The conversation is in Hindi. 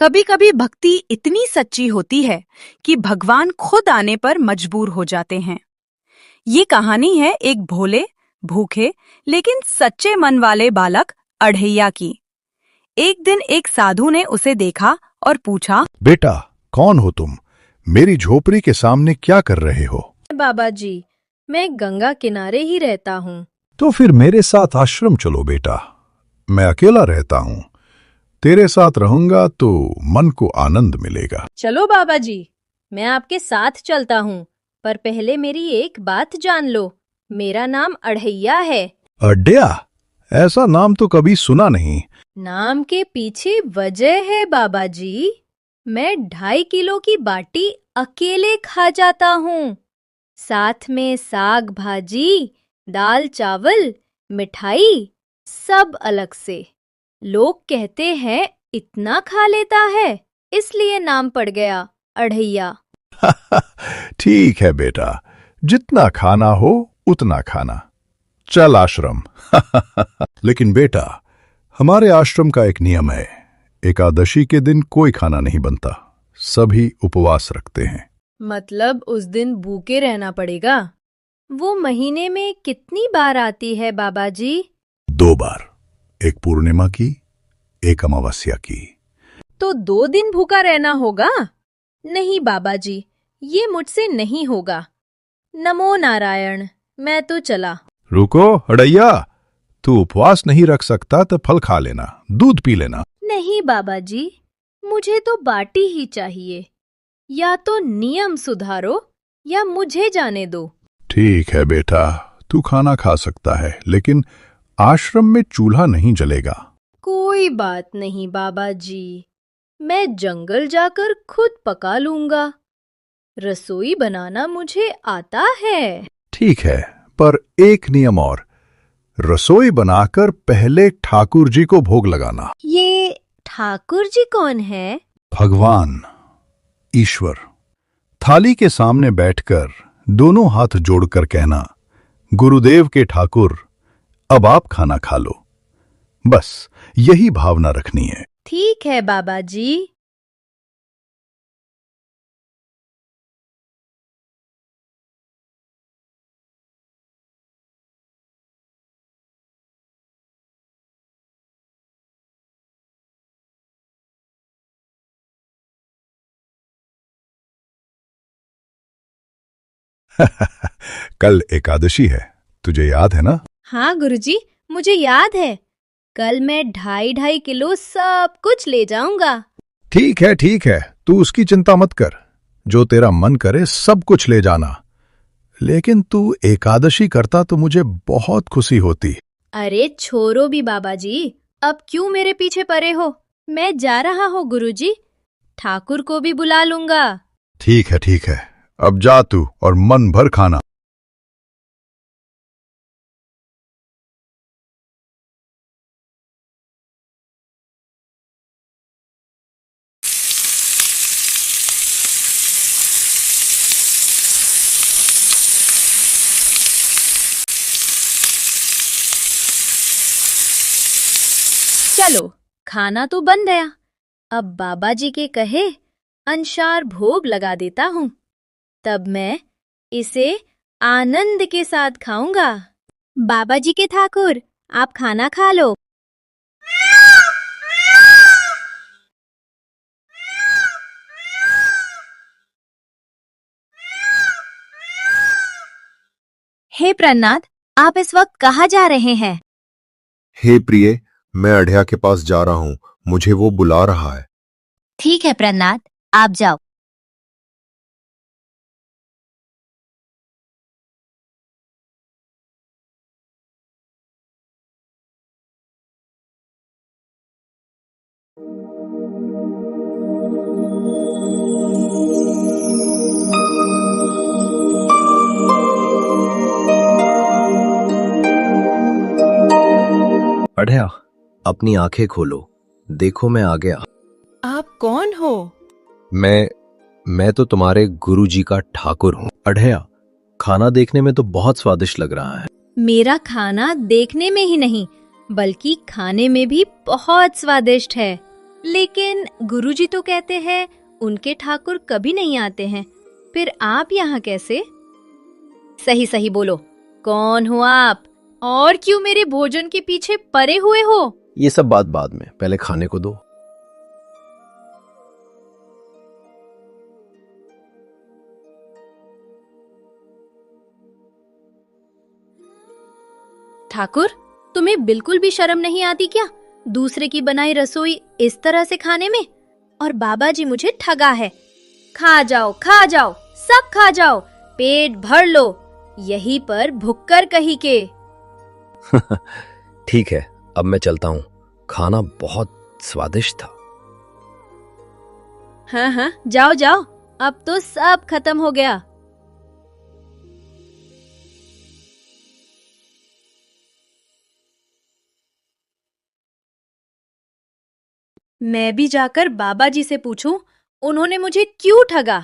कभी कभी भक्ति इतनी सच्ची होती है कि भगवान खुद आने पर मजबूर हो जाते हैं। ये कहानी है एक भोले, भूखे लेकिन सच्चे मन वाले बालक अढ़ैया की। एक दिन एक साधु ने उसे देखा और पूछा, बेटा, कौन हो तुम? मेरी झोपड़ी के सामने क्या कर रहे हो? बाबा जी, मैं गंगा किनारे ही रहता हूँ। तो फिर मेरे साथ आश्रम चलो बेटा। मैं अकेला रहता हूँ। तेरे साथ रहूंगा तो मन को आनंद मिलेगा। चलो बाबा जी, मैं आपके साथ चलता हूँ, पर पहले मेरी एक बात जान लो। मेरा नाम अढ़ैया है। अड्डया? ऐसा नाम तो कभी सुना नहीं। नाम के पीछे वजह है बाबा जी। मैं 2.5 किलो की बाटी अकेले खा जाता हूँ, साथ में साग भाजी, दाल चावल, मिठाई, सब अलग से। लोग कहते हैं इतना खा लेता है, इसलिए नाम पड़ गया अढ़ैया। ठीक है बेटा, जितना खाना हो उतना खाना। चल आश्रम। लेकिन बेटा, हमारे आश्रम का एक नियम है। एकादशी के दिन कोई खाना नहीं बनता। सभी उपवास रखते हैं। मतलब उस दिन भूखे रहना पड़ेगा? वो महीने में कितनी बार आती है बाबा जी? 2 बार, एक पूर्णिमा की, एक अमावस्या की। तो 2 दिन भूखा रहना होगा? नहीं बाबा जी, ये मुझसे नहीं होगा। नमो नारायण, मैं तो चला। रुको अढ़ैया, तू उपवास नहीं रख सकता तो फल खा लेना, दूध पी लेना। नहीं बाबा जी, मुझे तो बाटी ही चाहिए। या तो नियम सुधारो या मुझे जाने दो। ठीक है बेटा, तू खाना खा सकता है, लेकिन आश्रम में चूल्हा नहीं जलेगा। कोई बात नहीं बाबा जी, मैं जंगल जाकर खुद पका लूंगा। रसोई बनाना मुझे आता है। ठीक है, पर एक नियम और। रसोई बनाकर पहले ठाकुर जी को भोग लगाना। ये ठाकुर जी कौन है? भगवान, ईश्वर। थाली के सामने बैठकर दोनों हाथ जोड़कर कहना, गुरुदेव के ठाकुर, अब आप खाना खा लो। बस यही भावना रखनी है। ठीक है बाबा जी। कल एकादशी है, तुझे याद है ना? हाँ गुरुजी, मुझे याद है। कल मैं 2.5 किलो सब कुछ ले जाऊंगा। ठीक है, तू उसकी चिंता मत कर। जो तेरा मन करे सब कुछ ले जाना। लेकिन तू एकादशी करता तो मुझे बहुत खुशी होती। अरे छोड़ो भी बाबा जी, अब क्यों मेरे पीछे पड़े हो? मैं जा रहा हूँ गुरुजी, ठाकुर को भी बुला लूंगा। ठीक है, अब जा तू और मन भर खाना। चलो, खाना तो बन गया। अब बाबा जी के कहे अनुसार भोग लगा देता हूँ। तब मैं इसे आनंद के साथ खाऊंगा। बाबा जी के ठाकुर, आप खाना खा लो। हे प्रन्नाथ, आप इस वक्त कहाँ जा रहे हैं? हे प्रिय, मैं अढ़ैया के पास जा रहा हूँ। मुझे वो बुला रहा है। ठीक है प्रन्नाथ, आप जाओ। अढ़ैया, अपनी आंखें खोलो। देखो, मैं आ गया। आप कौन हो? मैं तो तुम्हारे गुरु जी का ठाकुर हूँ। अढ़ैया, खाना देखने में तो बहुत स्वादिष्ट लग रहा है। मेरा खाना देखने में ही नहीं, बल्कि खाने में भी बहुत स्वादिष्ट है। लेकिन गुरुजी तो कहते हैं उनके ठाकुर कभी नहीं आते हैं, फिर आप यहाँ कैसे? सही सही बोलो, कौन हो आप और क्यों मेरे भोजन के पीछे पड़े हुए हो? ये सब बात बाद में, पहले खाने को दो। ठाकुर, तुम्हें बिल्कुल भी शर्म नहीं आती क्या दूसरे की बनाई रसोई इस तरह से खाने में? और बाबा जी मुझे ठगा है। खा जाओ, सब खा जाओ, पेट भर लो, यहीं पर भुक्कर कहीं के। ठीक है, अब मैं चलता हूँ। खाना बहुत स्वादिष्ट था। हाँ, जाओ जाओ, अब तो सब खत्म हो गया। मैं भी जाकर बाबा जी से पूछूं, उन्होंने मुझे क्यों ठगा।